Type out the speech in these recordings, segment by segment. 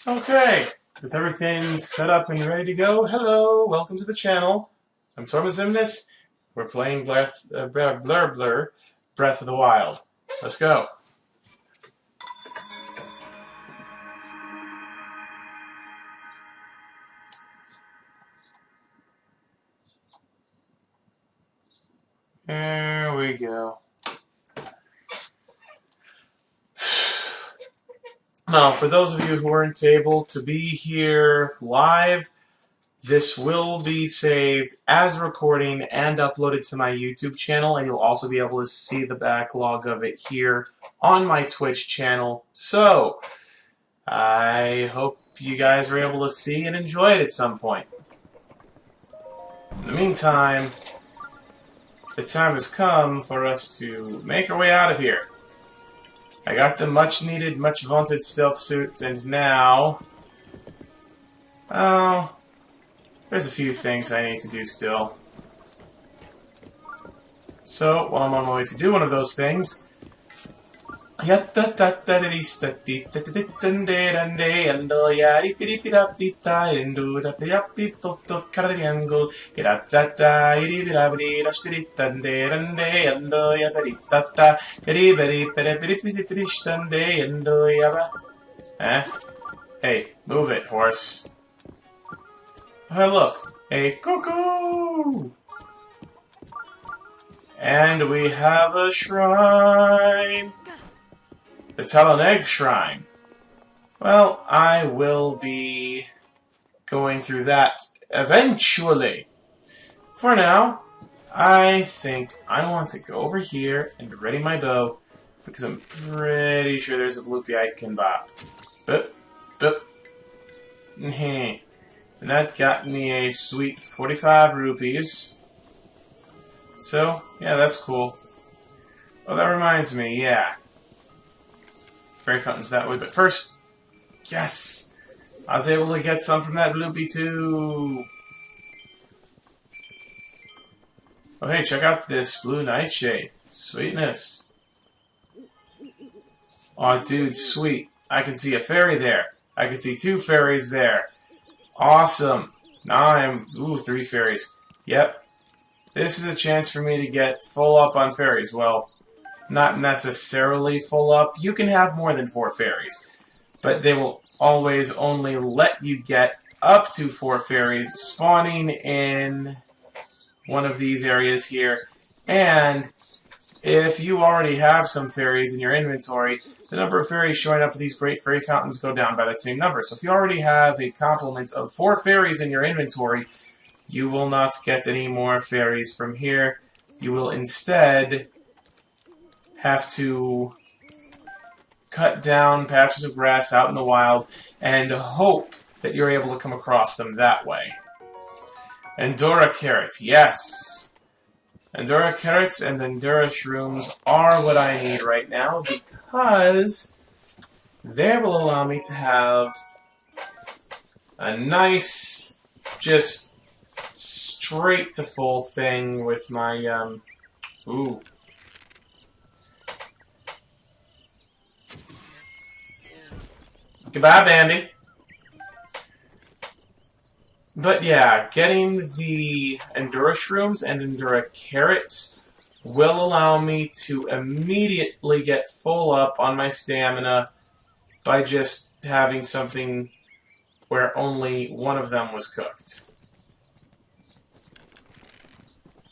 Okay, with everything set up and ready to go, hello, welcome to the channel. I'm Torma Ximnus. We're playing Breath of the Wild. Let's go. There we go. Now, for those of you who weren't able to be here live, this will be saved as a recording and uploaded to my YouTube channel, and you'll also be able to see the backlog of it here on my Twitch channel. So, I hope you guys are able to see and enjoy it at some point. In the meantime, the time has come for us to make our way out of here. I got the much-needed, much-vaunted stealth suit, and now... oh... there's a few things I need to do still. So, while I'm on my way to do one of those things... eh? Hey, move it, horse. Oh, look, a cuckoo! And we have a shrine! The Talon Egg Shrine. Well, I will be going through that eventually. For now, I think I want to go over here and ready my bow, because I'm pretty sure there's a bloopy I can bop. Boop, boop. And that got me a sweet 45 rupees. So, yeah, that's cool. Oh, that reminds me, yeah. Fairy fountains that way, but first, yes! I was able to get some from that bloopy too! Oh hey, check out this blue nightshade. Sweetness. Aw, dude, sweet. I can see a fairy there. I can see two fairies there. Awesome. Now I'm... ooh, 3 fairies. Yep. This is a chance for me to get full up on fairies. Well, not necessarily full up. You can have more than 4 fairies. But they will always only let you get up to 4 fairies spawning in one of these areas here. And if you already have some fairies in your inventory, the number of fairies showing up at these great fairy fountains go down by that same number. So if you already have a complement of 4 fairies in your inventory, you will not get any more fairies from here. You will instead have to cut down patches of grass out in the wild and hope that you're able to come across them that way. Endura carrots, yes! Endura carrots and Endura shrooms are what I need right now because they will allow me to have a nice, just straight to full thing with my, ooh. Goodbye, Bambi. But yeah, getting the Endura shrooms and Endura carrots will allow me to immediately get full up on my stamina by just having something where only one of them was cooked.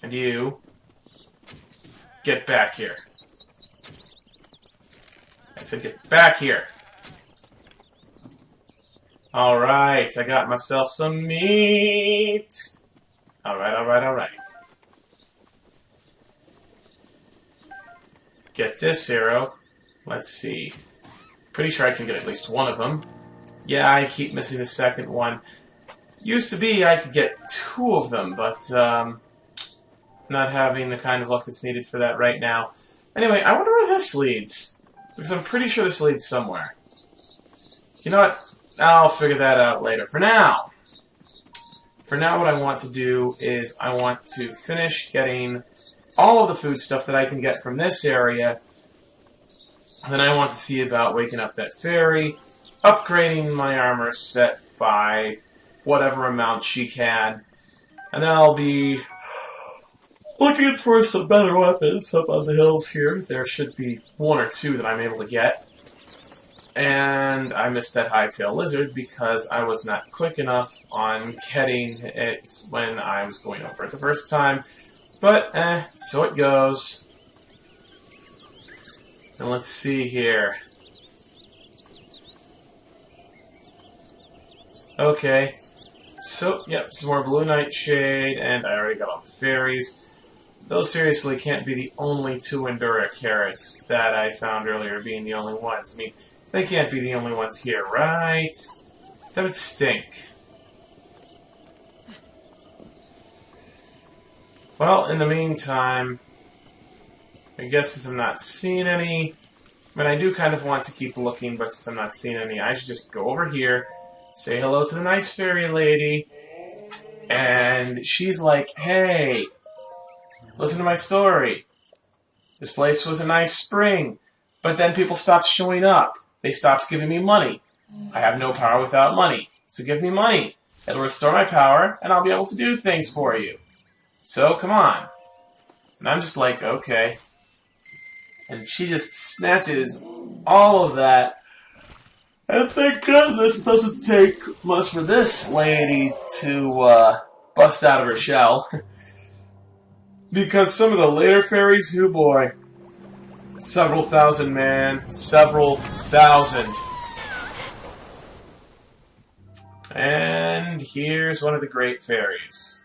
And you, get back here. I said get back here. Alright, I got myself some meat. Alright, alright, alright. Get this arrow. Let's see. Pretty sure I can get at least one of them. Yeah, I keep missing the second one. Used to be I could get 2 of them, but not having the kind of luck that's needed for that right now. Anyway, I wonder where this leads. Because I'm pretty sure this leads somewhere. You know what? I'll figure that out later. For now, what I want to do is I want to finish getting all of the food stuff that I can get from this area. Then I want to see about waking up that fairy. upgrading my armor set by whatever amount she can. And then I'll be looking for some better weapons up on the hills here. There should be one or two that I'm able to get. And I missed that hightail lizard because I was not quick enough on getting it when I was going over it the first time. But, so it goes. And let's see here. Okay. So, yep, some more blue nightshade, and I already got all the fairies. Those seriously can't be the only 2 Endura carrots that I found earlier being the only ones. I mean, they can't be the only ones here, right? That would stink. Well, in the meantime, I guess since I'm not seeing any, I mean, I do kind of want to keep looking, but since I'm not seeing any, I should just go over here, say hello to the nice fairy lady, and she's like, hey, listen to my story. This place was a nice spring, but then people stopped showing up. They stopped giving me money. I have no power without money, so give me money. It'll restore my power, and I'll be able to do things for you. So, come on. And I'm just like, okay. And she just snatches all of that. And thank goodness it doesn't take much for this lady to bust out of her shell. Because some of the later fairies, oh boy. Several thousand, man. Several thousand. And here's one of the great fairies.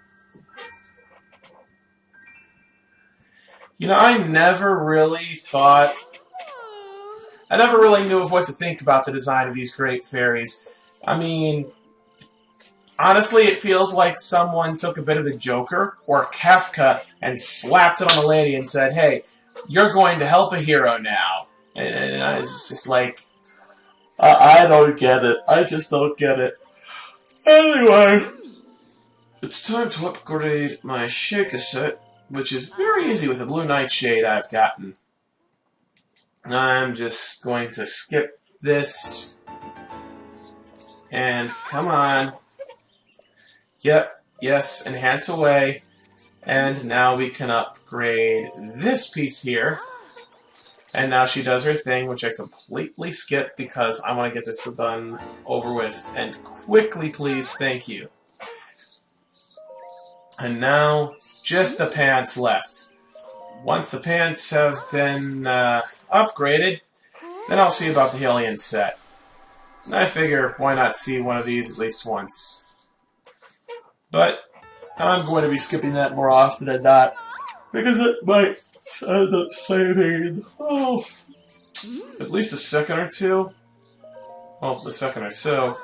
You know, I never really knew of what to think about the design of these great fairies. I mean, honestly, it feels like someone took a bit of the Joker or Kafka and slapped it on a lady and said, hey, you're going to help a hero now. And I was just like, I don't get it. I just don't get it. Anyway, it's time to upgrade my shaker set, which is very easy with the blue nightshade I've gotten. I'm just going to skip this. And come on. Yep, yes, enhance away. And now we can upgrade this piece here. And now she does her thing, which I completely skipped because I want to get this done over with. And quickly, please, thank you. And now, just the pants left. Once the pants have been upgraded, then I'll see about the alien set. I figure, why not see one of these at least once? But I'm going to be skipping that more often than not, because it might end up saving, at least a second or two. Well, a second or so.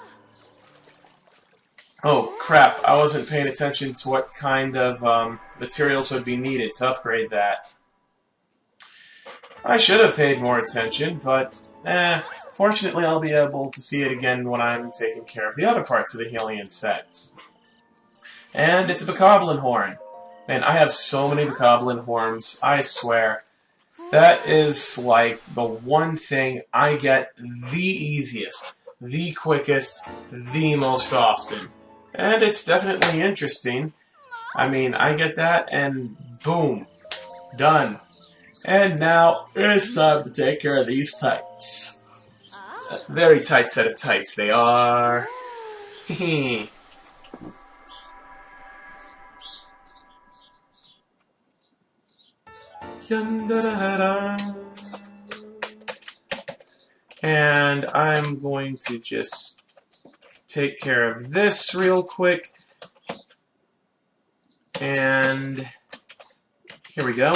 Oh, crap, I wasn't paying attention to what kind of materials would be needed to upgrade that. I should have paid more attention, but, fortunately I'll be able to see it again when I'm taking care of the other parts of the Hellion set. And it's a Bokoblin horn. Man, I have so many Bokoblin horns, I swear. That is, like, the one thing I get the easiest, the quickest, the most often. And it's definitely interesting. I mean, I get that, and boom. Done. And now, it's time to take care of these tights. A very tight set of tights they are. Hehe. And I'm going to just take care of this real quick. And here we go.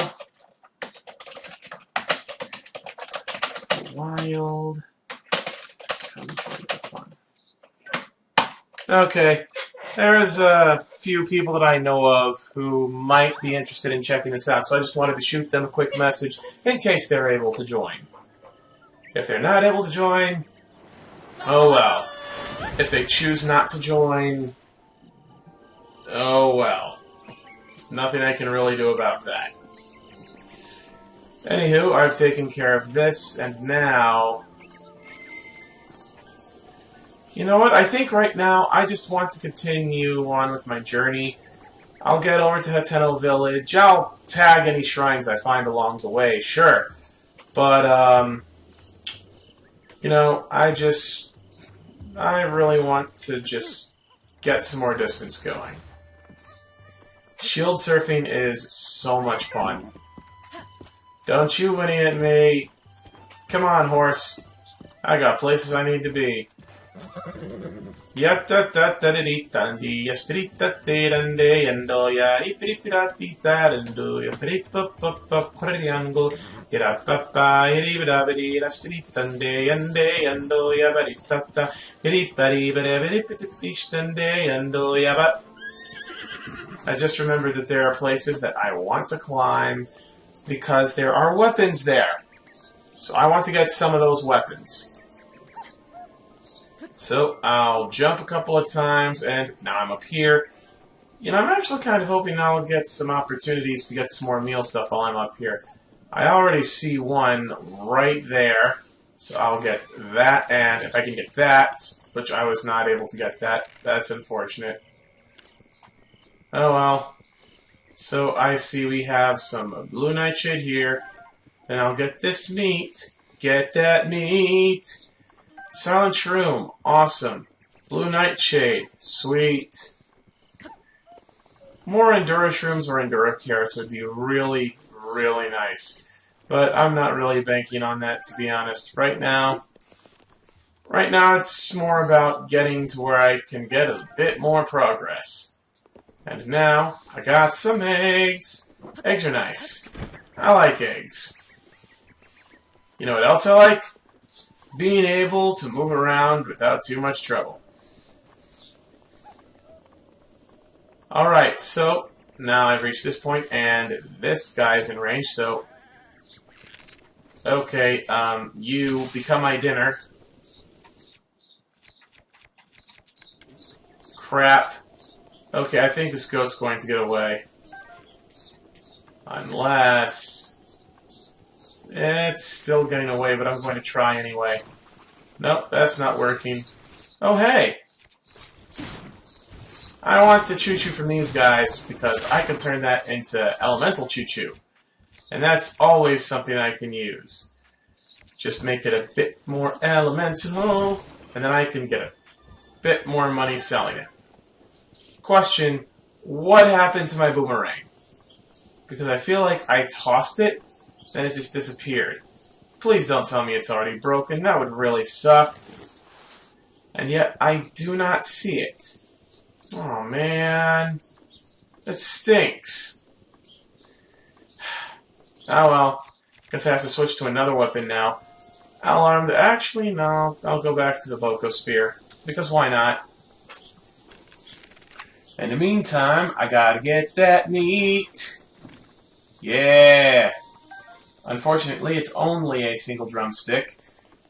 Wild. Come join the fun. Okay. There's a few people that I know of who might be interested in checking this out, so I just wanted to shoot them a quick message in case they're able to join. If they're not able to join, oh well. If they choose not to join, oh well. Nothing I can really do about that. Anywho, I've taken care of this, and now You know what? I think right now I just want to continue on with my journey. I'll get over to Hateno Village. I'll tag any shrines I find along the way, sure. But, you know, I really want to just get some more distance going. Shield surfing is so much fun. Don't you whinny at me. Come on, horse. I got places I need to be. I just remembered that there are places that I want to climb because there are weapons there. So I want to get some of those weapons. So I'll jump a couple of times, and now I'm up here. You know, I'm actually kind of hoping I'll get some opportunities to get some more meal stuff while I'm up here. I already see one right there, so I'll get that, and if I can get that, which I was not able to get that, that's unfortunate. Oh well. So I see we have some blue nightshade here, and I'll get this meat. Get that meat! Silent Shroom, awesome. Blue Nightshade, sweet. More Endura Shrooms or Endura Carrots would be really, really nice. But I'm not really banking on that, to be honest. Right now it's more about getting to where I can get a bit more progress. And now, I got some eggs. Eggs are nice. I like eggs. You know what else I like? Being able to move around without too much trouble. Alright, so now I've reached this point, and this guy's in range, so... Okay, you become my dinner. Crap. Okay, I think this goat's going to get away. Unless... It's still getting away, but I'm going to try anyway. Nope, that's not working. Oh, hey! I want the choo-choo from these guys, because I can turn that into elemental choo-choo. And that's always something I can use. Just make it a bit more elemental, and then I can get a bit more money selling it. Question, what happened to my boomerang? Because I feel like I tossed it, then it just disappeared. Please don't tell me it's already broken. That would really suck. And yet, I do not see it. Oh, man. That stinks. Oh, well. Guess I have to switch to another weapon now. Alarmed. Actually, no. I'll go back to the Boko Spear. Because why not? In the meantime, I gotta get that meat. Yeah. Unfortunately, it's only a single drumstick.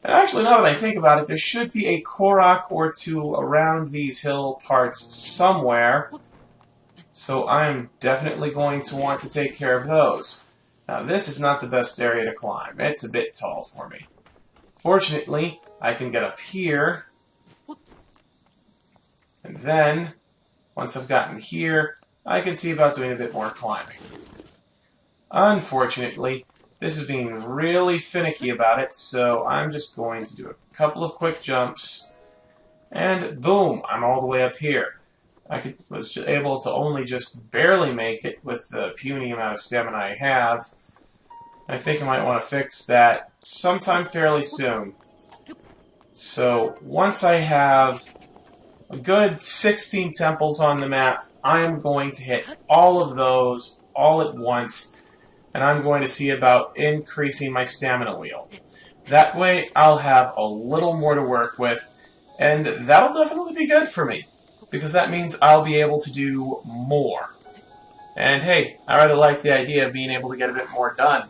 And actually, now that I think about it, there should be a Korok or two around these hill parts somewhere. So I'm definitely going to want to take care of those. Now, this is not the best area to climb. It's a bit tall for me. Fortunately, I can get up here. And then, once I've gotten here, I can see about doing a bit more climbing. Unfortunately, this is being really finicky about it, so I'm just going to do a couple of quick jumps, and boom, I'm all the way up here. I was able to only just barely make it with the puny amount of stamina I have. I think I might want to fix that sometime fairly soon. So, once I have a good 16 temples on the map, I am going to hit all of those all at once, and I'm going to see about increasing my stamina wheel. That way, I'll have a little more to work with, and that'll definitely be good for me, because that means I'll be able to do more. And hey, I rather like the idea of being able to get a bit more done.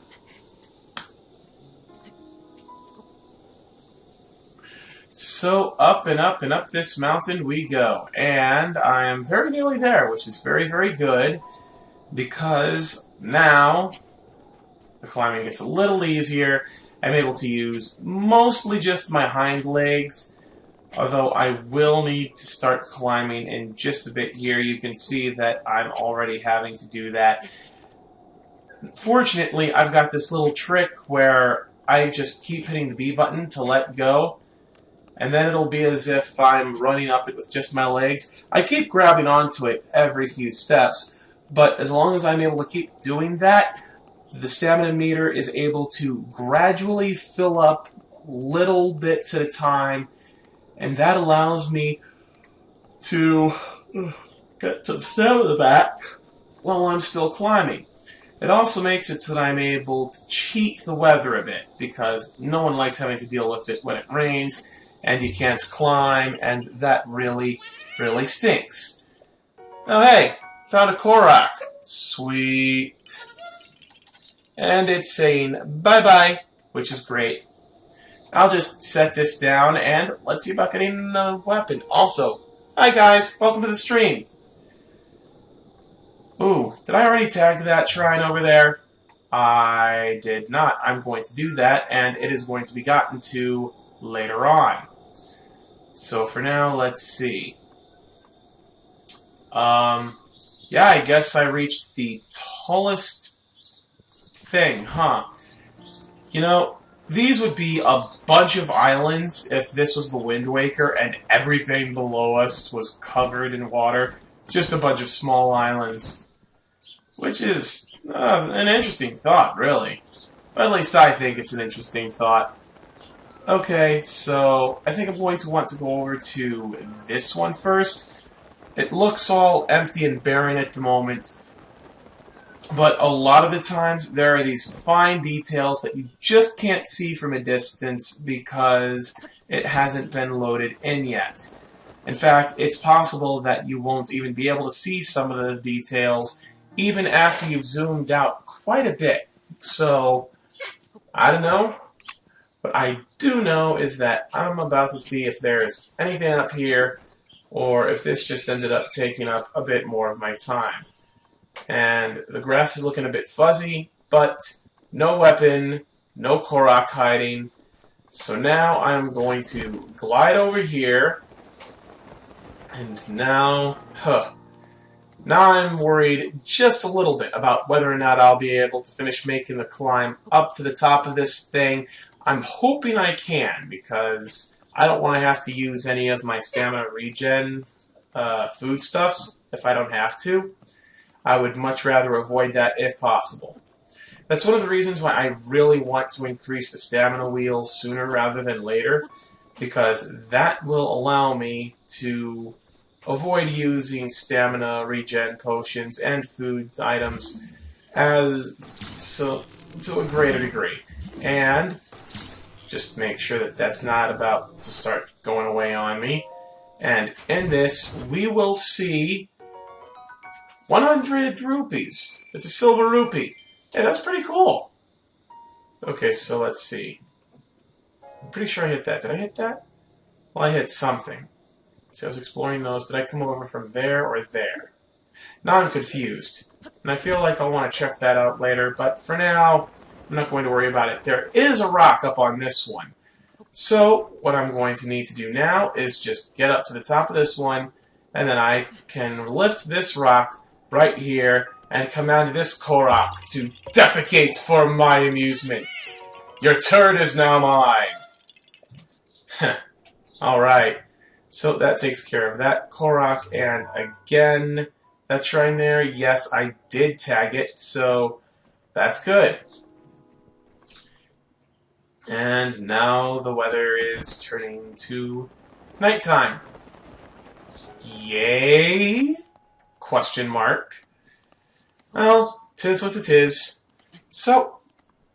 So up and up and up this mountain we go, and I am very nearly there, which is very, very good, because now the climbing gets a little easier. I'm able to use mostly just my hind legs, Although I will need to start climbing in just a bit here. You can see that I'm already having to do that. Fortunately, I've got this little trick where I just keep hitting the B button to let go, and then it'll be as if I'm running up it with just my legs. I keep grabbing onto it every few steps, but as long as I'm able to keep doing that, the stamina meter is able to gradually fill up little bits at a time, and that allows me to get some stamina back while I'm still climbing. It also makes it so that I'm able to cheat the weather a bit, because no one likes having to deal with it when it rains, and you can't climb, and that really, really stinks. Oh hey, found a Korok. Sweet. And it's saying bye-bye, which is great. I'll just set this down, and let's see about getting another weapon. Also, hi guys, welcome to the stream. Ooh, did I already tag that shrine over there? I did not. I'm going to do that, and it is going to be gotten to later on. So for now, let's see. Yeah, I guess I reached the tallest thing, huh? You know, these would be a bunch of islands if this was the Wind Waker and everything below us was covered in water. Just a bunch of small islands. Which is an interesting thought, really. But at least I think it's an interesting thought. Okay, so I think I'm going to want to go over to this one first. It looks all empty and barren at the moment, but a lot of the times there are these fine details that you just can't see from a distance because it hasn't been loaded in yet. In fact, it's possible that you won't even be able to see some of the details even after you've zoomed out quite a bit. So, I don't know. What I do know is that I'm about to see if there's anything up here, or if this just ended up taking up a bit more of my time. And the grass is looking a bit fuzzy, but no weapon, no Korok hiding. So now I'm going to glide over here, and now, now I'm worried just a little bit about whether or not I'll be able to finish making the climb up to the top of this thing. I'm hoping I can, because I don't want to have to use any of my stamina regen foodstuffs if I don't have to. I would much rather avoid that if possible. That's one of the reasons why I really want to increase the stamina wheels sooner rather than later, because that will allow me to avoid using stamina regen potions and food items to a greater degree. And just make sure that that's not about to start going away on me. And in this, we will see 100 rupees. It's a silver rupee. Hey, that's pretty cool. Okay, so let's see. I'm pretty sure I hit that. Did I hit that? Well, I hit something. So I was exploring those. Did I come over from there or there? Now I'm confused. And I feel like I'll want to check that out later, but for now, I'm not going to worry about it. There is a rock up on this one. So what I'm going to need to do now is just get up to the top of this one, and then I can lift this rock right here and come down to this Korok to defecate for my amusement. Your turn is now mine. Alright. So that takes care of that Korok, and again, that shrine there, yes, I did tag it, so that's good. And now the weather is turning to nighttime. Yay? Question mark. Well, 'tis what it is. So,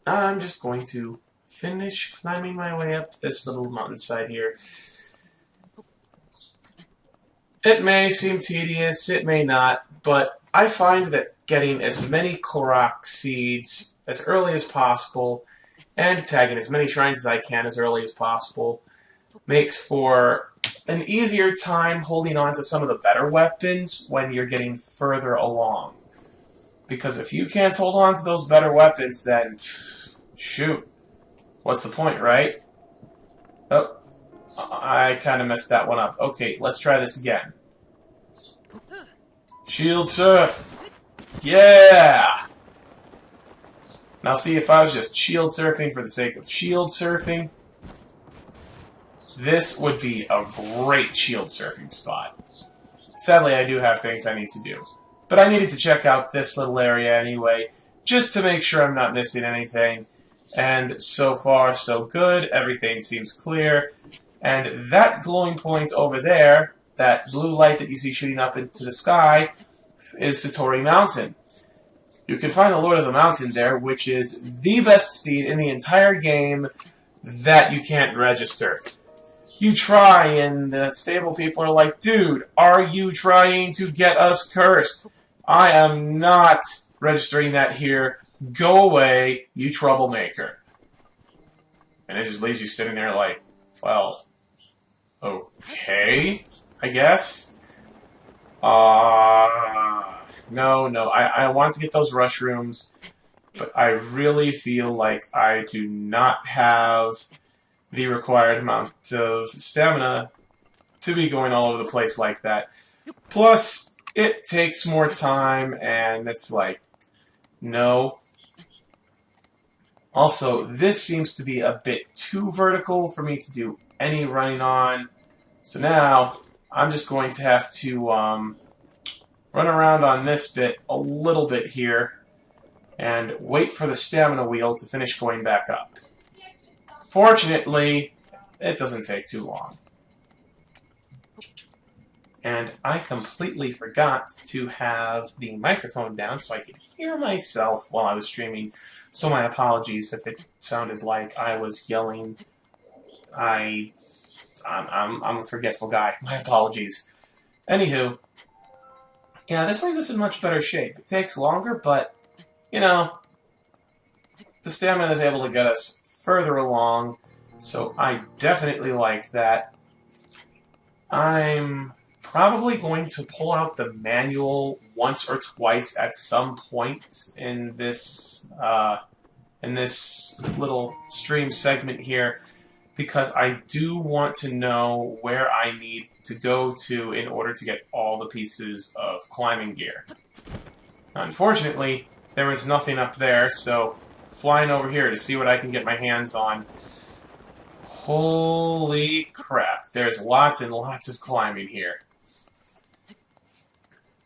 I'm just going to finish climbing my way up this little mountainside here. It may seem tedious, it may not, but I find that getting as many Korok seeds as early as possible and tagging as many shrines as I can as early as possible makes for an easier time holding on to some of the better weapons when you're getting further along. Because if you can't hold on to those better weapons, then shoot, what's the point, right? Oh, I kind of messed that one up. Okay, let's try this again. Shield surf! Yeah! Now see, if I was just shield surfing for the sake of shield surfing, this would be a great shield surfing spot. Sadly, I do have things I need to do. But I needed to check out this little area anyway, just to make sure I'm not missing anything. And so far, so good. Everything seems clear. And that glowing point over there, that blue light that you see shooting up into the sky, is Satori Mountain. You can find the Lord of the Mountain there, which is the best steed in the entire game that you can't register. You try, and the stable people are like, dude, are you trying to get us cursed? I am not registering that here. Go away, you troublemaker. And it just leaves you sitting there like, well, okay, I guess. No, I want to get those rush rooms, but I really feel like I do not have the required amount of stamina to be going all over the place like that. Plus, it takes more time, and it's like, no. Also, this seems to be a bit too vertical for me to do any running on. So now, I'm just going to have to run around on this bit a little bit here and wait for the stamina wheel to finish going back up. Fortunately, it doesn't take too long. And I completely forgot to have the microphone down so I could hear myself while I was streaming. So my apologies if it sounded like I was yelling. I'm a forgetful guy. My apologies. Anywho, yeah, this leaves us in much better shape. It takes longer, but, you know, the stamina is able to get us further along, so I definitely like that. I'm probably going to pull out the manual once or twice at some point in this little stream segment here, because I do want to know where I need to go to in order to get all the pieces of climbing gear. Unfortunately, there was nothing up there, so flying over here to see what I can get my hands on. Holy crap, there's lots and lots of climbing here.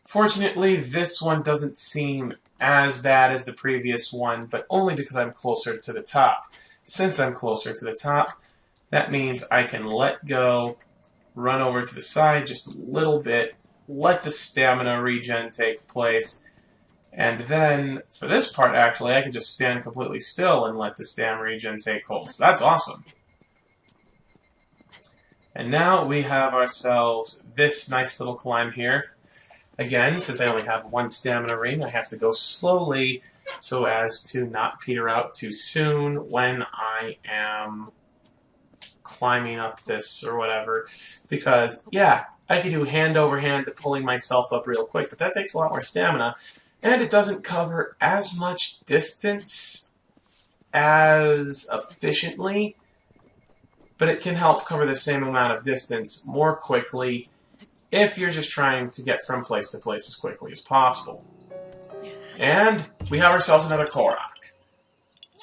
Fortunately, this one doesn't seem as bad as the previous one, but only because I'm closer to the top. Since I'm closer to the top, that means I can let go, run over to the side just a little bit, let the stamina regen take place, and then, for this part actually, I can just stand completely still and let the stamina regen take hold. So that's awesome. And now we have ourselves this nice little climb here. Again, since I only have one stamina ring, I have to go slowly so as to not peter out too soon when I am climbing up this or whatever. Because, yeah, I can do hand over hand pulling myself up real quick, but that takes a lot more stamina, and it doesn't cover as much distance as efficiently, but it can help cover the same amount of distance more quickly if you're just trying to get from place to place as quickly as possible. And we have ourselves another Korok.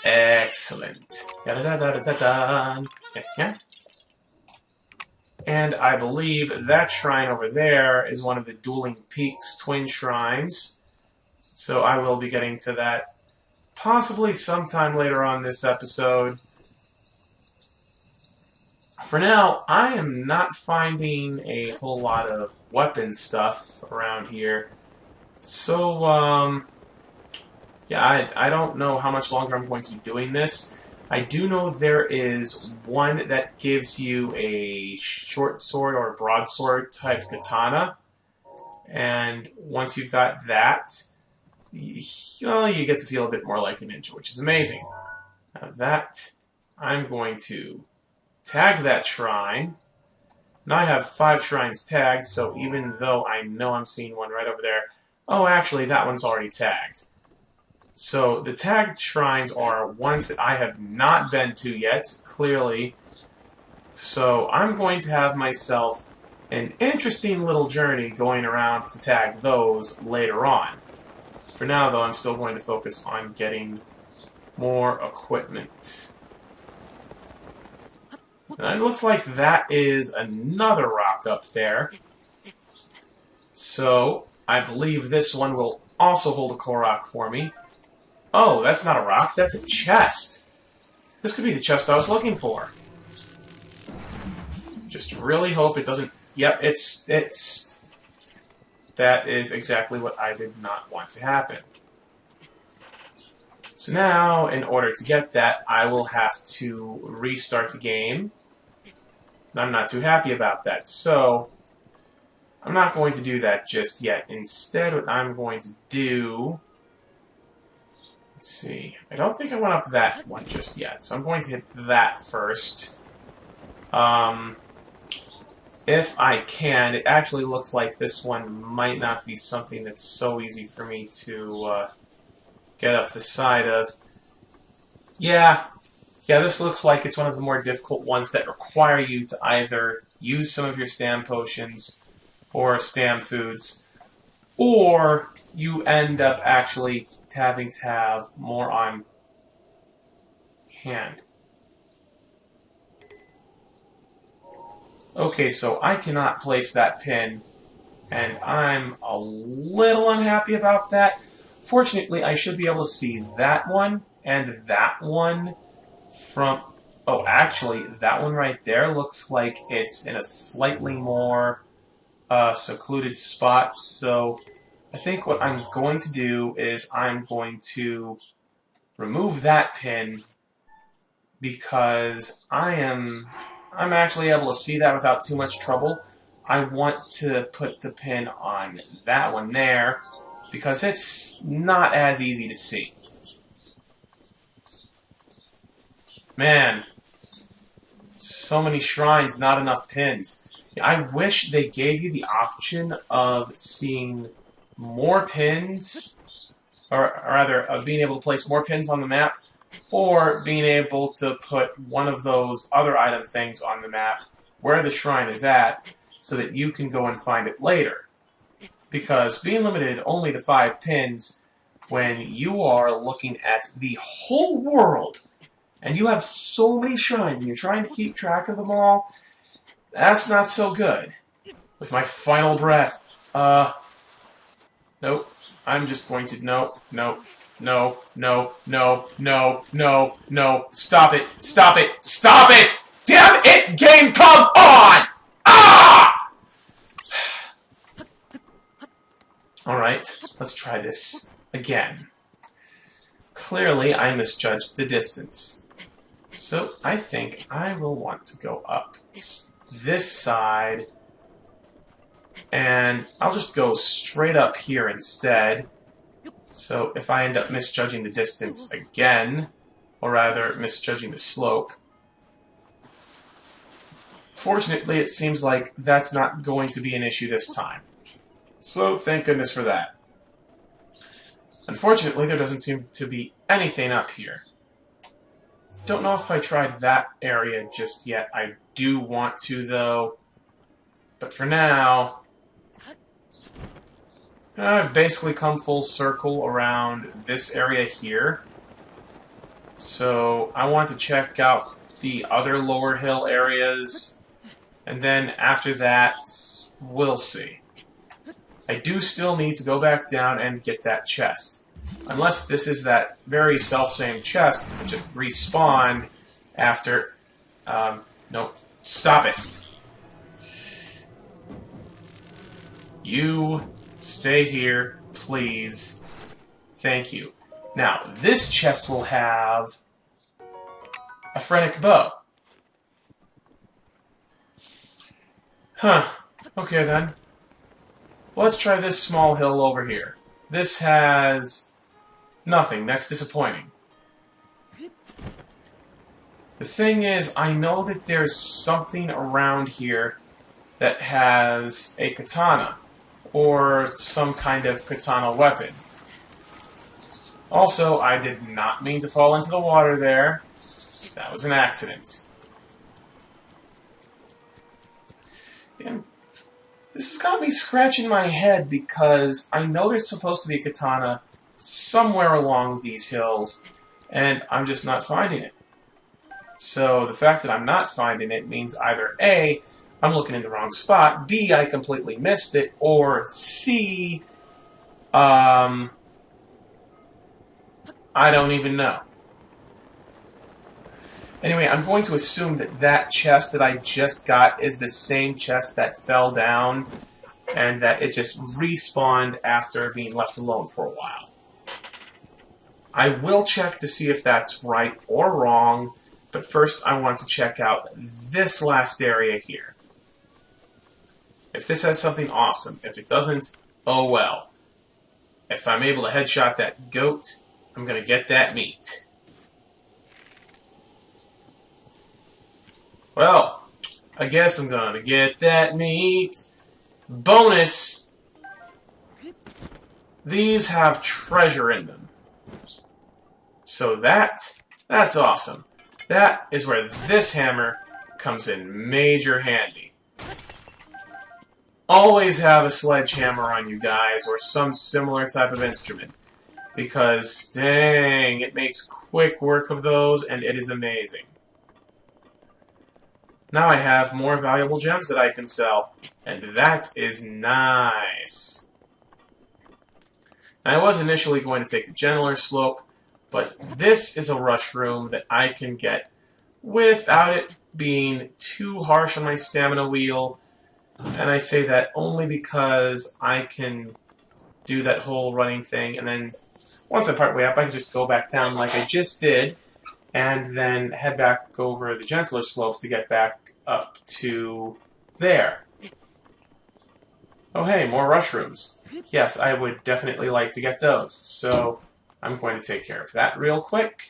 Excellent. Da-da-da-da-da-da. Yeah. And I believe that shrine over there is one of the Dueling Peaks twin shrines. So I will be getting to that possibly sometime later on this episode. For now, I am not finding a whole lot of weapon stuff around here. So, yeah, I don't know how much longer I'm going to be doing this. I do know there is one that gives you a short sword or broadsword type katana. And once you've got that, you get to feel a bit more like a ninja, which is amazing. Now that, I'm going to tag that shrine. Now I have 5 shrines tagged, so even though I know I'm seeing one right over there, oh, actually, that one's already tagged. So the tagged shrines are ones that I have not been to yet, clearly. So I'm going to have myself an interesting little journey going around to tag those later on. For now, though, I'm still going to focus on getting more equipment. And it looks like that is another rock up there. So I believe this one will also hold a Korok for me. Oh, that's not a rock, that's a chest. This could be the chest I was looking for. Just really hope it doesn't... Yep, it's... That is exactly what I did not want to happen. So now, in order to get that, I will have to restart the game. And I'm not too happy about that, so... I'm not going to do that just yet. Instead, what I'm going to do... Let's see. I don't think I went up that one just yet, so I'm going to hit that first. If I can, it actually looks like this one might not be something that's so easy for me to get up the side of. Yeah, this looks like it's one of the more difficult ones that require you to either use some of your stam potions or stam foods, or you end up actually having to have more on hand. Okay, so I cannot place that pin, and I'm a little unhappy about that. Fortunately, I should be able to see that one and that one from... Oh, actually, that one right there looks like it's in a slightly more secluded spot, so I think what I'm going to do is I'm going to remove that pin because I'm actually able to see that without too much trouble. I want to put the pin on that one there because it's not as easy to see. Man, so many shrines, not enough pins. I wish they gave you the option of seeing more pins, or rather, of being able to place more pins on the map, or being able to put one of those other item things on the map where the shrine is at, so that you can go and find it later. Because being limited only to 5 pins, when you are looking at the whole world, and you have so many shrines, and you're trying to keep track of them all, that's not so good. With my final breath, nope. I'm just going to... No. Stop it. Stop it. Stop it! Damn it, game, come on! Ah! Alright, let's try this again. Clearly, I misjudged the distance. So, I think I will want to go up this side, and I'll just go straight up here instead. So if I end up misjudging the distance again, or rather misjudging the slope, fortunately it seems like that's not going to be an issue this time. So thank goodness for that. Unfortunately, there doesn't seem to be anything up here. Don't know if I tried that area just yet. I do want to, though. But for now, I've basically come full circle around this area here. So I want to check out the other lower hill areas. And then after that, we'll see. I do still need to go back down and get that chest. Unless this is that very self-same chest that just respawned after... nope. Stop it. You stay here, please. Thank you. Now, this chest will have a phrenic bow. Huh. Okay, then. Let's try this small hill over here. This has nothing. That's disappointing. The thing is, I know that there's something around here that has a katana, or some kind of katana weapon. Also, I did not mean to fall into the water there. That was an accident. And this has got me scratching my head because I know there's supposed to be a katana somewhere along these hills, and I'm just not finding it. So the fact that I'm not finding it means either A, I'm looking in the wrong spot, B, I completely missed it, or C, I don't even know. Anyway, I'm going to assume that that chest that I just got is the same chest that fell down, and that it just respawned after being left alone for a while. I will check to see if that's right or wrong, but first I want to check out this last area here. If this has something awesome. If it doesn't, oh well. If I'm able to headshot that goat, I'm going to get that meat. Well, I guess I'm going to get that meat. Bonus! These have treasure in them. So that's awesome. That is where this hammer comes in major handy. Always have a sledgehammer on you guys, or some similar type of instrument. Because, dang, it makes quick work of those, and it is amazing. Now I have more valuable gems that I can sell, and that is nice. Now, I was initially going to take the gentler slope, but this is a rush room that I can get without it being too harsh on my stamina wheel, and I say that only because I can do that whole running thing, and then once I'm partway up, I can just go back down like I just did, and then head back over the gentler slope to get back up to there. Oh hey, more rush rooms. Yes, I would definitely like to get those, so I'm going to take care of that real quick.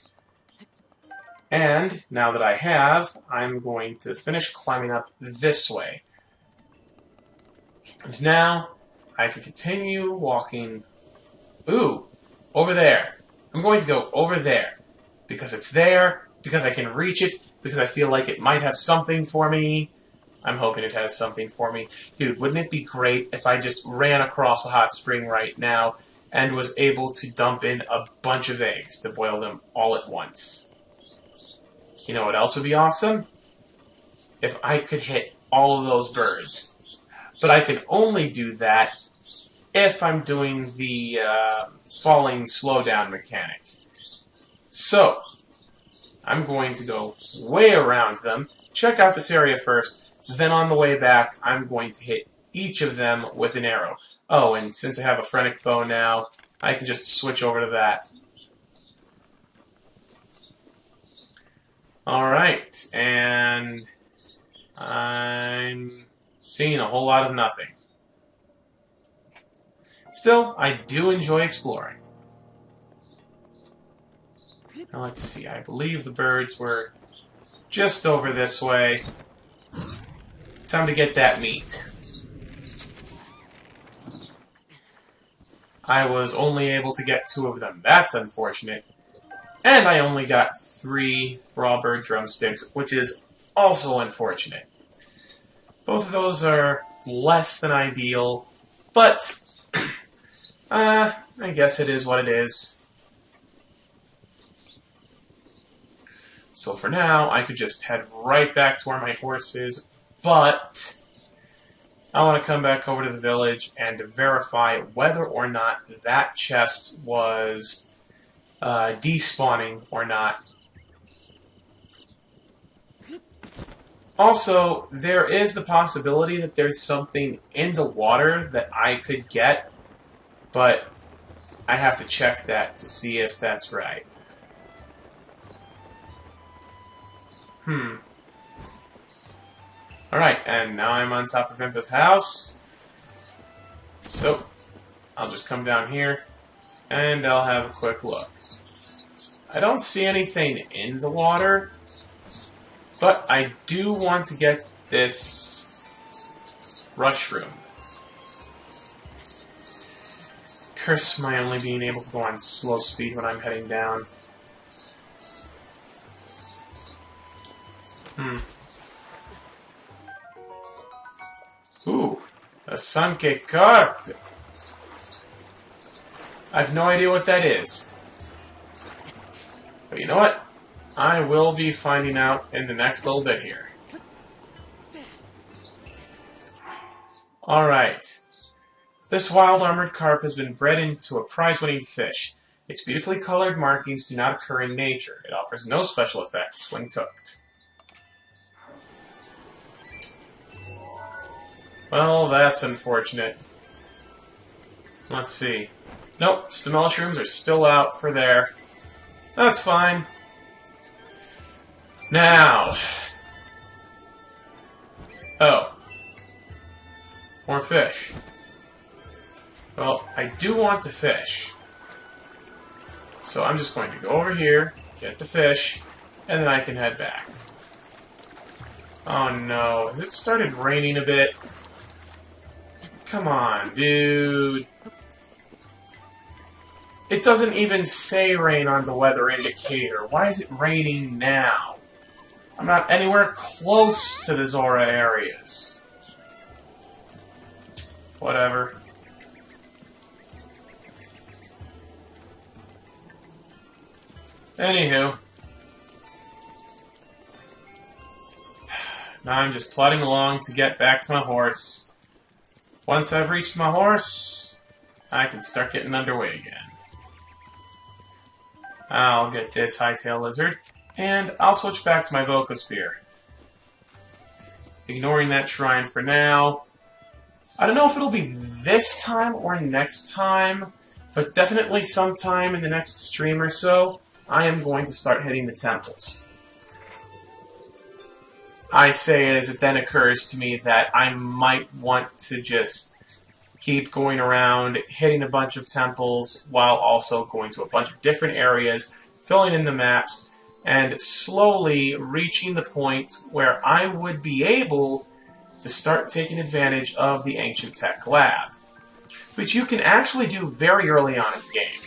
And now that I have, I'm going to finish climbing up this way. And now I can continue walking. Ooh, over there. I'm going to go over there. Because it's there, because I can reach it, because I feel like it might have something for me. I'm hoping it has something for me. Dude, wouldn't it be great if I just ran across a hot spring right now and was able to dump in a bunch of eggs to boil them all at once? You know what else would be awesome? If I could hit all of those birds. But I can only do that if I'm doing the falling slowdown mechanic. So, I'm going to go way around them, check out this area first, then on the way back, I'm going to hit each of them with an arrow. Oh, and since I have a phrenic bow now, I can just switch over to that. Alright, and I'm seeing a whole lot of nothing. Still, I do enjoy exploring. Now let's see, I believe the birds were just over this way. Time to get that meat. I was only able to get 2 of them. That's unfortunate. And I only got 3 raw bird drumsticks, which is also unfortunate. Both of those are less than ideal, but I guess it is what it is. So for now, I could just head right back to where my horse is, but I want to come back over to the village and verify whether or not that chest was despawning or not. Also, there is the possibility that there's something in the water that I could get, but I have to check that to see if that's right. Alright, and now I'm on top of Impa's house. So, I'll just come down here, and I'll have a quick look. I don't see anything in the water, but I do want to get this rush room. Curse my only being able to go on slow speed when I'm heading down. Sanke carte. I have no idea what that is. But you know what? I will be finding out in the next little bit here. Alright. This wild armored carp has been bred into a prize-winning fish. Its beautifully colored markings do not occur in nature. It offers no special effects when cooked. Well, that's unfortunate. Let's see. Nope, stamella shrooms are still out for there. That's fine. Now. Oh. More fish. Well, I do want the fish. So I'm just going to go over here, get the fish, and then I can head back. Oh no, has it started raining a bit? Come on, dude. It doesn't even say rain on the weather indicator. Why is it raining now? I'm not anywhere close to the Zora areas. Whatever. Anywho. Now I'm just plodding along to get back to my horse. Once I've reached my horse, I can start getting underway again. I'll get this hightail lizard, and I'll switch back to my Vocosphere. Ignoring that shrine for now. I don't know if it'll be this time or next time, but definitely sometime in the next stream or so, I am going to start hitting the temples. I say as it then occurs to me that I might want to just keep going around, hitting a bunch of temples, while also going to a bunch of different areas, filling in the maps, and slowly reaching the point where I would be able to start taking advantage of the Ancient Tech Lab, which you can actually do very early on in the game.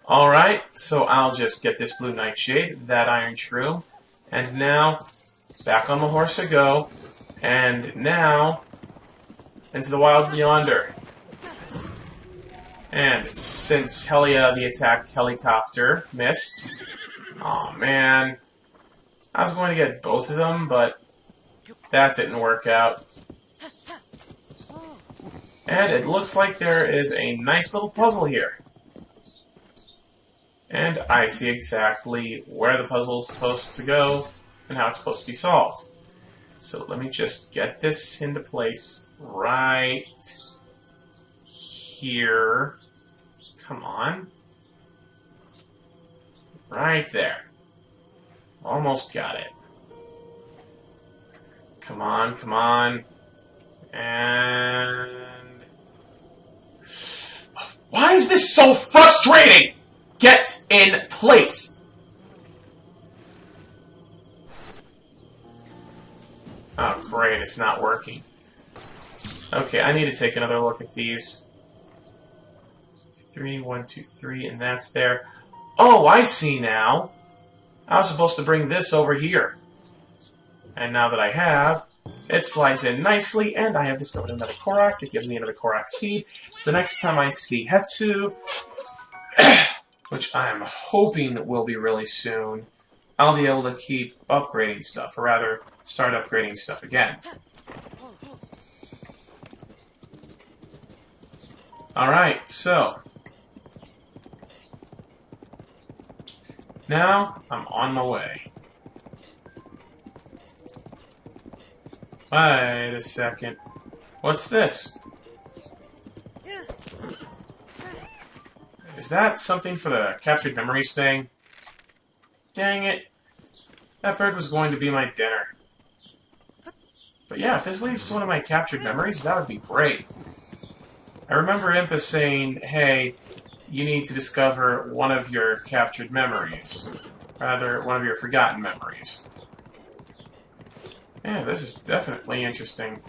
Alright, so I'll just get this Blue Nightshade, that Iron Shrew, and now, back on the horse I go, and now, into the wild yonder. And since Helia, the attack helicopter, missed, aw man, I was going to get both of them, but that didn't work out. And it looks like there is a nice little puzzle here. And I see exactly where the puzzle is supposed to go and how it's supposed to be solved. So let me just get this into place right here. Come on. Right there. Almost got it. Come on, come on. And... why is this so frustrating? Get in place! Oh, great, it's not working. Okay, I need to take another look at these. 3, 1, 2, 3, and that's there. Oh, I see now! I was supposed to bring this over here. And now that I have, it slides in nicely, and I have discovered another Korok. It gives me another Korok seed. So the next time I see Hetsu, which I'm hoping will be really soon, I'll be able to keep upgrading stuff, or rather, start upgrading stuff again. Alright, so... now, I'm on my way. Wait a second. What's this? Is that something for the captured memories thing? Dang it. That bird was going to be my dinner. But yeah, if this leads to one of my captured memories, that would be great. I remember Impa saying, hey, you need to discover one of your captured memories. Rather, one of your forgotten memories. Yeah, this is definitely interesting.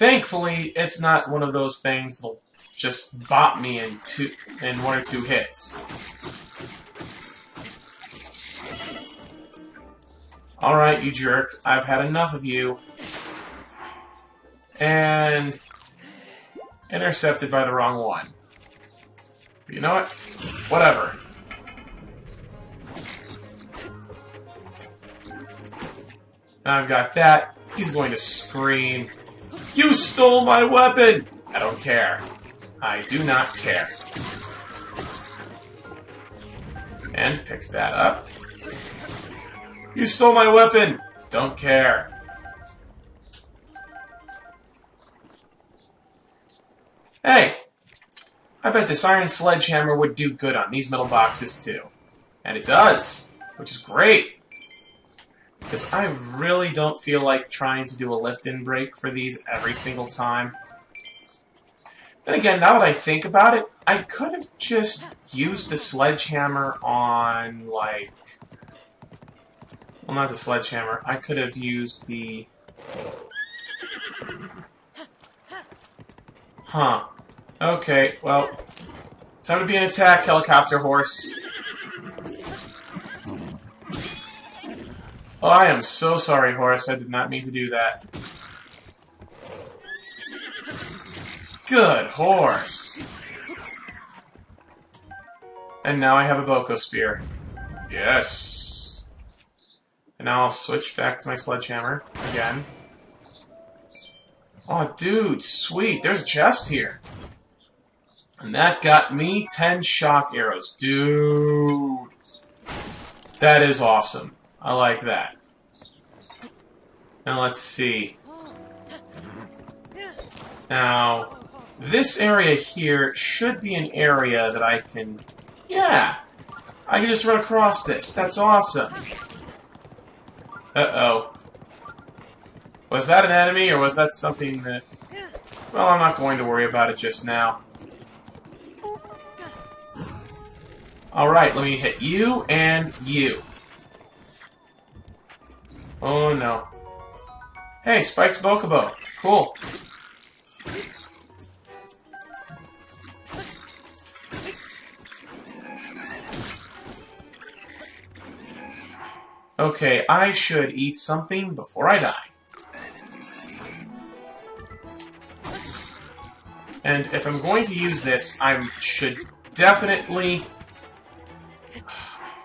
Thankfully, it's not one of those things that'll just bop me in 1 or 2 hits. Alright, you jerk. I've had enough of you. And... intercepted by the wrong one. You know what? Whatever. Now I've got that. He's going to scream, "You stole my weapon!" I don't care. I do not care. And pick that up. "You stole my weapon!" Don't care. Hey! I bet this iron sledgehammer would do good on these metal boxes too. And it does! Which is great! Because I really don't feel like trying to do a lift-in break for these every single time. Then again, now that I think about it, I could have just used the sledgehammer on, like... well, not the sledgehammer. I could have used the... huh. Okay, well... time to be an attack, helicopter horse. Oh, I am so sorry, horse. I did not mean to do that. Good horse. And now I have a Boko Spear. Yes. And now I'll switch back to my sledgehammer again. Oh, dude, sweet. There's a chest here. And that got me 10 shock arrows. Dude. That is awesome. I like that. Now let's see. Now, this area here should be an area that I can... yeah! I can just run across this. That's awesome. Uh-oh. Was that an enemy, or was that something that... well, I'm not going to worry about it just now. Alright, let me hit you and you. Oh no. Hey, spiked Bokobo. Cool. Okay, I should eat something before I die. And if I'm going to use this, I should definitely...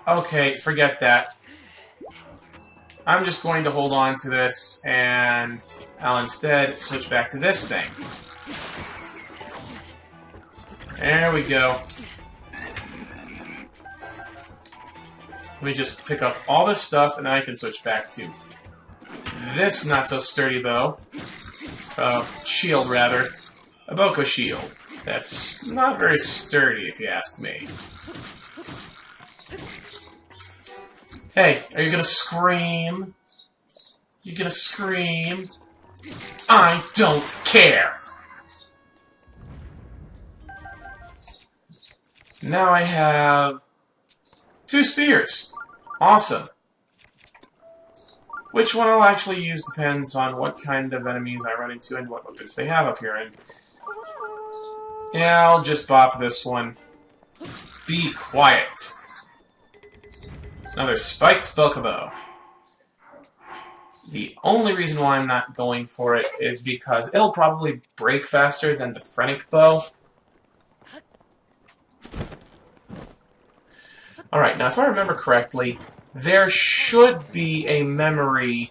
okay, forget that. I'm just going to hold on to this, and I'll instead switch back to this thing. There we go. Let me just pick up all this stuff, and then I can switch back to this not-so-sturdy bow. Shield, rather. A Boko shield. That's not very sturdy, if you ask me. Hey, are you gonna scream? You gonna scream? I don't care! Now I have 2 spears. Awesome. Which one I'll actually use depends on what kind of enemies I run into and what weapons they have up here. And yeah, I'll just bop this one. Be quiet. Another spiked Bokobo. The only reason why I'm not going for it is because it'll probably break faster than the Phrenic bow. Alright, now if I remember correctly, there should be a memory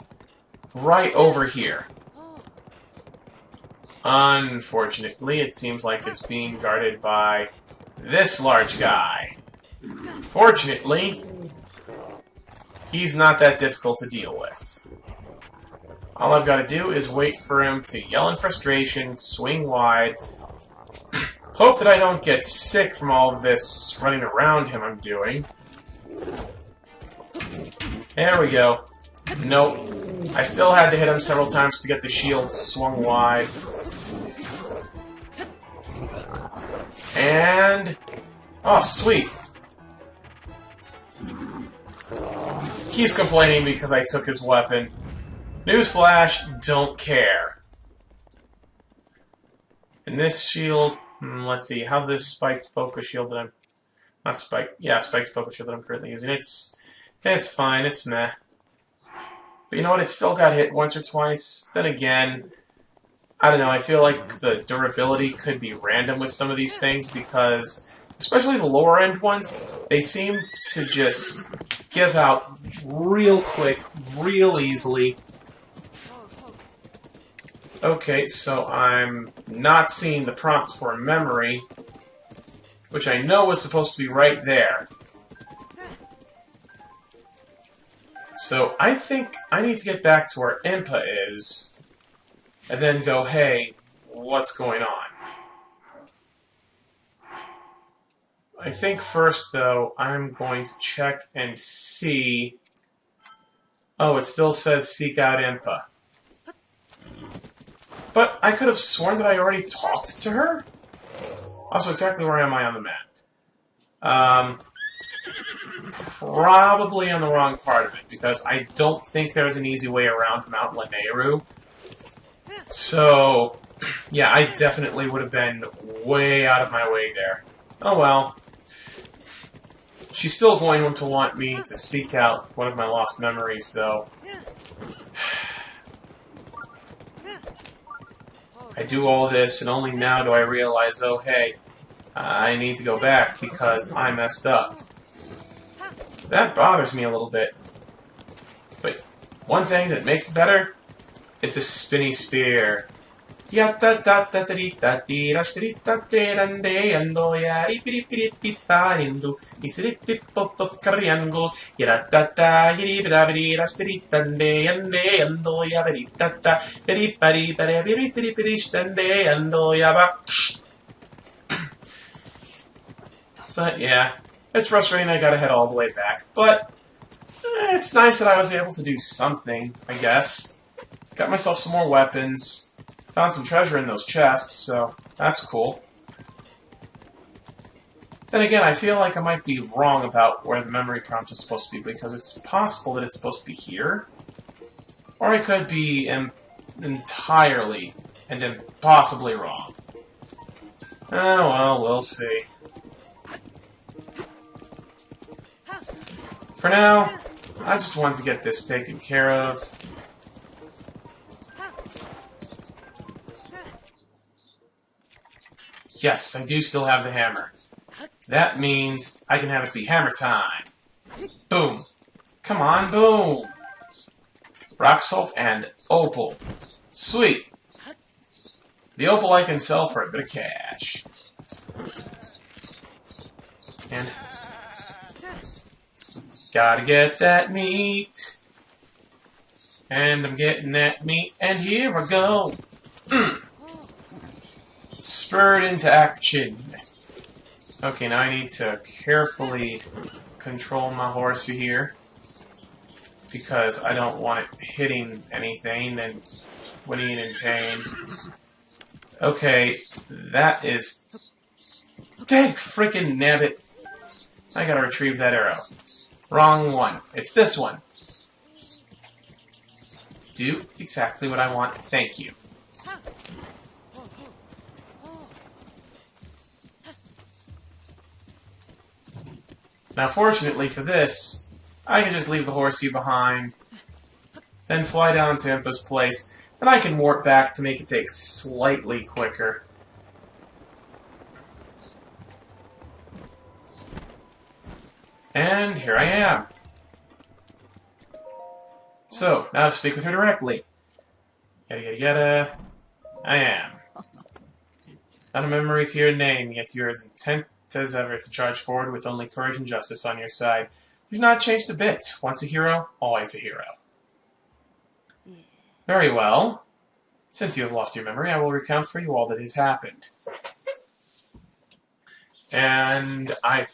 right over here. Unfortunately, it seems like it's being guarded by this large guy. Fortunately, he's not that difficult to deal with. All I've got to do is wait for him to yell in frustration, swing wide, hope that I don't get sick from all of this running around him I'm doing. There we go. Nope. I still had to hit him several times to get the shield swung wide. And... oh, sweet. He's complaining because I took his weapon. Newsflash, don't care. And this shield, let's see, how's this spiked poker shield that I'm... Not spiked, yeah, spiked poker shield that I'm currently using. It's fine, it's meh. But you know what, it still got hit once or twice. Then again, I don't know, I feel like the durability could be random with some of these things because, especially the lower end ones, they seem to just give out real quick, real easily. Okay, so I'm not seeing the prompt for memory, which I know was supposed to be right there. So I think I need to get back to where Impa is, and then go, hey, what's going on? I think first, though, I'm going to check and see... Oh, it still says seek out Impa. But I could have sworn that I already talked to her? Also, exactly where am I on the map? Probably on the wrong part of it, because I don't think there's an easy way around Mount Lanayru. So, yeah, I definitely would have been way out of my way there. Oh well. She's still going to want me to seek out one of my lost memories, though. I do all this, and only now do I realize, oh hey, I need to go back because I messed up. That bothers me a little bit. But one thing that makes it better is the spinny spear. But yeah, it's frustrating I gotta head all the way back. But it's nice that I was able to do something, I guess. Got myself some more weapons. Found some treasure in those chests, so that's cool. Then again, I feel like I might be wrong about where the memory prompt is supposed to be, because it's possible that it's supposed to be here. Or I could be entirely and impossibly wrong. Oh well, we'll see. For now, I just want to get this taken care of. Yes, I do still have the hammer. That means I can have it be hammer time. Boom. Come on, boom. Rock salt and opal. Sweet. The opal I can sell for a bit of cash. And gotta get that meat. And I'm getting that meat, and here I go. Spurred into action. Okay, now I need to carefully control my horsey here, because I don't want it hitting anything and whinnying in pain. Okay, that is... Dag frickin' nabbit! I gotta retrieve that arrow. Wrong one. It's this one. Do exactly what I want. Thank you. Now, fortunately for this, I can just leave the horsey behind, then fly down to Impa's place, and I can warp back to make it take slightly quicker. And here I am. So, now to speak with her directly. Yada yada yada. I am. Not a memory to your name, yet you are as intent as ever to charge forward with only courage and justice on your side. You've not changed a bit. Once a hero, always a hero. Very well. Since you have lost your memory, I will recount for you all that has happened. And I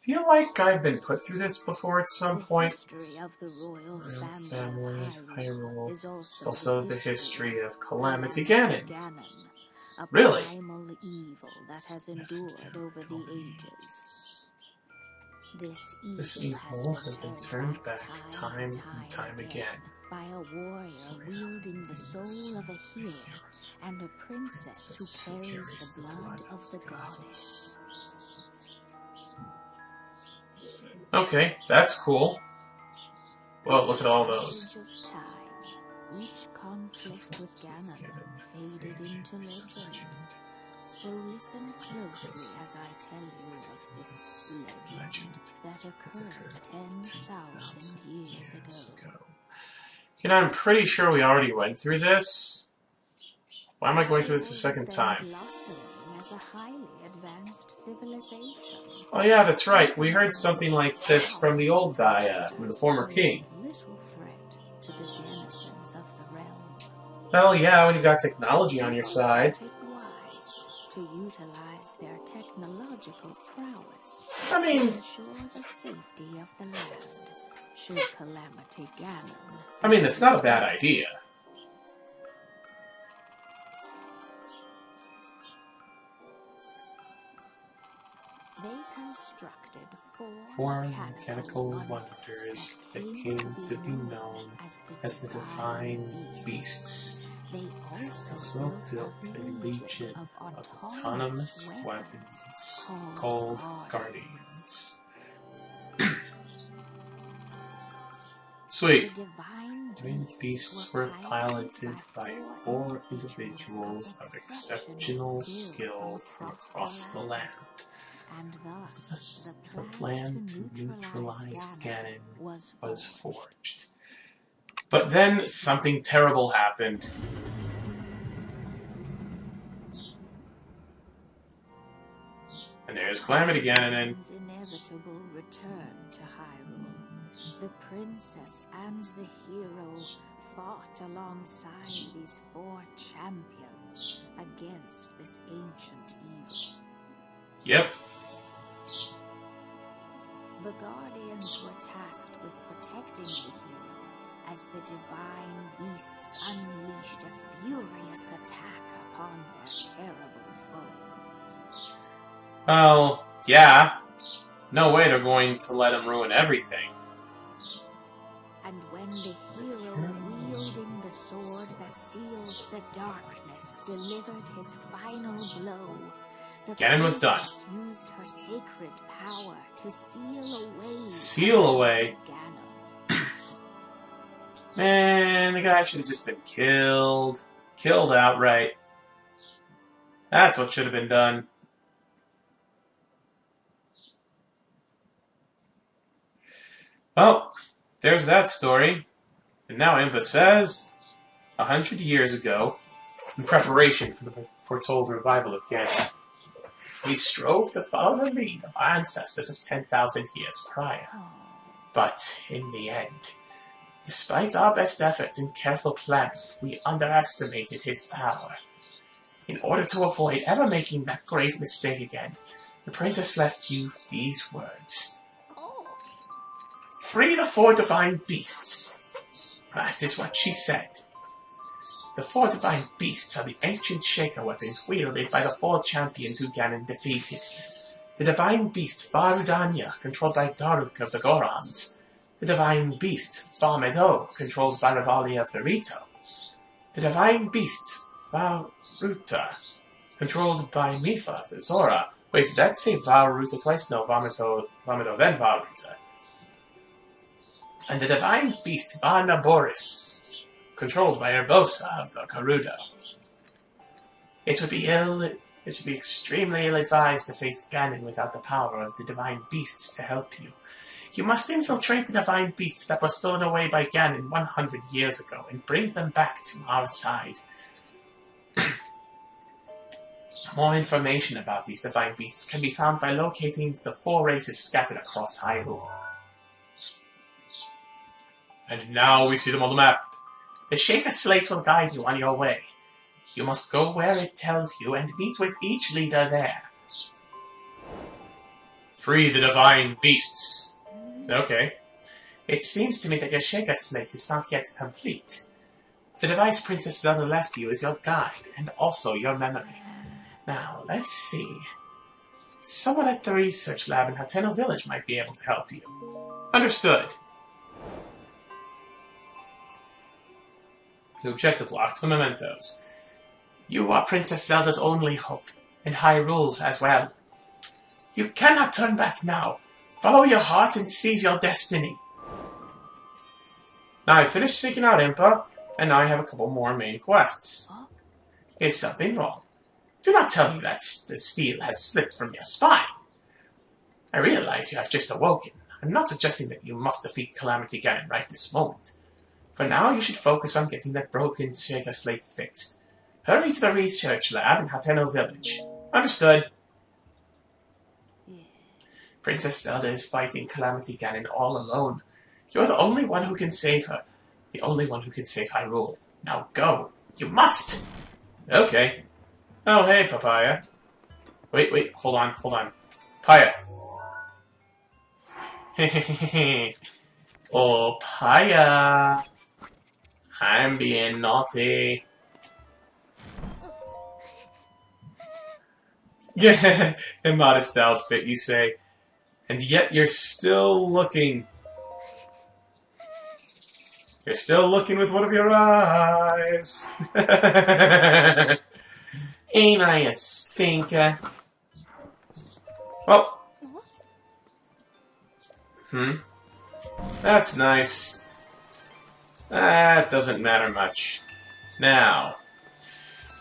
feel like I've been put through this before at some point. Royal family, Hyrule. It's also the history of Calamity Ganon. Really? Evil that has endured over the ages. This evil has been turned back time and time again. by a warrior wielding the soul of a hero and a princess who carries the blood of the goddess. Okay, that's cool. Well, look at all those. Passage of time, each conflict with Ganon faded into legend. So listen closely as I tell you of this legend that occurred 10,000 years ago. You know, I'm pretty sure we already went through this. Why am I going through this a second time? As a highly advanced civilization. Oh yeah, that's right. We heard something like this from the old guy, from the former king. Little threat to the denizens of the realm. Well, yeah, when you've got technology on your side. To utilize their technological prowess. I mean, to ensure the safety of the land. Should Calamity Ganon. I mean, it's not a bad idea. They constructed four mechanical wonders that came to be known as the Divine Beasts. They also built a legion of autonomous weapons called Guardians. Sweet. The Divine Beasts were piloted by 4 individuals of exceptional skill from across the land. And Thus, the plan to neutralize Ganon was forged. But then something terrible happened. And there's Calamity Ganon. Inevitable return to Hyrule. The princess and the hero fought alongside these 4 champions against this ancient evil. Yep. The Guardians were tasked with protecting the hero as the Divine Beasts unleashed a furious attack upon their terrible foe. Well, yeah. No way they're going to let him ruin everything. And when the hero wielding the sword that seals the darkness delivered his final blow, the Ganon was done. Used her sacred power to seal away. Seal away? Ganon. Man, the guy should have just been killed. Killed outright. That's what should have been done. Well, there's that story. And now Impa says, 100 years ago, in preparation for the foretold revival of Ganon, we strove to follow the lead of our ancestors of 10,000 years prior. But in the end, despite our best efforts and careful planning, we underestimated his power. In order to avoid ever making that grave mistake again, the princess left you these words. Free the 4 divine beasts. That is what she said. The 4 divine beasts are the ancient Shaker weapons wielded by the 4 champions who Ganon defeated. The divine beast Varudanya, controlled by Daruk of the Gorons. The divine beast Varmedo, controlled by Revali of the Rito. The divine beast Varuta, controlled by Mifa of the Zora. Wait, did that say Varuta twice? No, Varmedo, then Varuta. And the divine beast Varnaboris, controlled by Urbosa of the Gerudo. It would be extremely ill-advised to face Ganon without the power of the divine beasts to help you. You must infiltrate the divine beasts that were stolen away by Ganon 100 years ago and bring them back to our side. More information about these divine beasts can be found by locating the 4 races scattered across Hyrule. And now we see them on the map. The Shaker Slate will guide you on your way. You must go where it tells you and meet with each leader there. Free the divine beasts. Okay. It seems to me that your Shaker Slate is not yet complete. The device Princess Zelda left you is your guide and also your memory. Now, let's see. Someone at the research lab in Hateno Village might be able to help you. Understood. The objective locked for mementos. You are Princess Zelda's only hope, and Hyrule's as well. You cannot turn back now. Follow your heart and seize your destiny. Now I've finished seeking out Impa, and now I have a couple more main quests. Is something wrong? Do not tell me that the steel has slipped from your spine. I realize you have just awoken. I'm not suggesting that you must defeat Calamity Ganon right this moment. For now, you should focus on getting that broken Shaker Slate fixed. Hurry to the research lab in Hateno Village. Understood. Princess Zelda is fighting Calamity Ganon all alone. You're the only one who can save her. The only one who can save Hyrule. Now go. You must! Okay. Oh, hey, Papaya. Wait, hold on. Paya. Oh, Paya. I'm being naughty. Yeah, immodest outfit, you say. And yet you're still looking. You're still looking with one of your eyes. Ain't I a stinker? Oh. That's nice. That doesn't matter much. Now,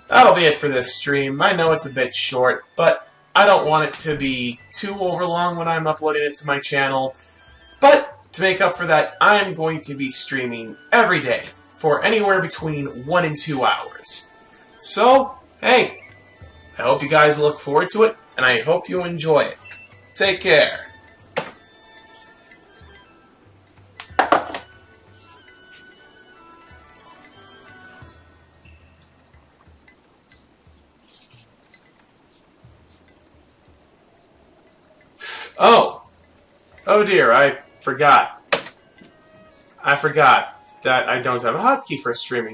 that'll be it for this stream. I know it's a bit short, but I don't want it to be too overlong when I'm uploading it to my channel. But to make up for that, I'm going to be streaming every day for anywhere between 1 and 2 hours. So, hey, I hope you guys look forward to it, and I hope you enjoy it. Take care. Oh dear, I forgot. I forgot that I don't have a hotkey for streaming.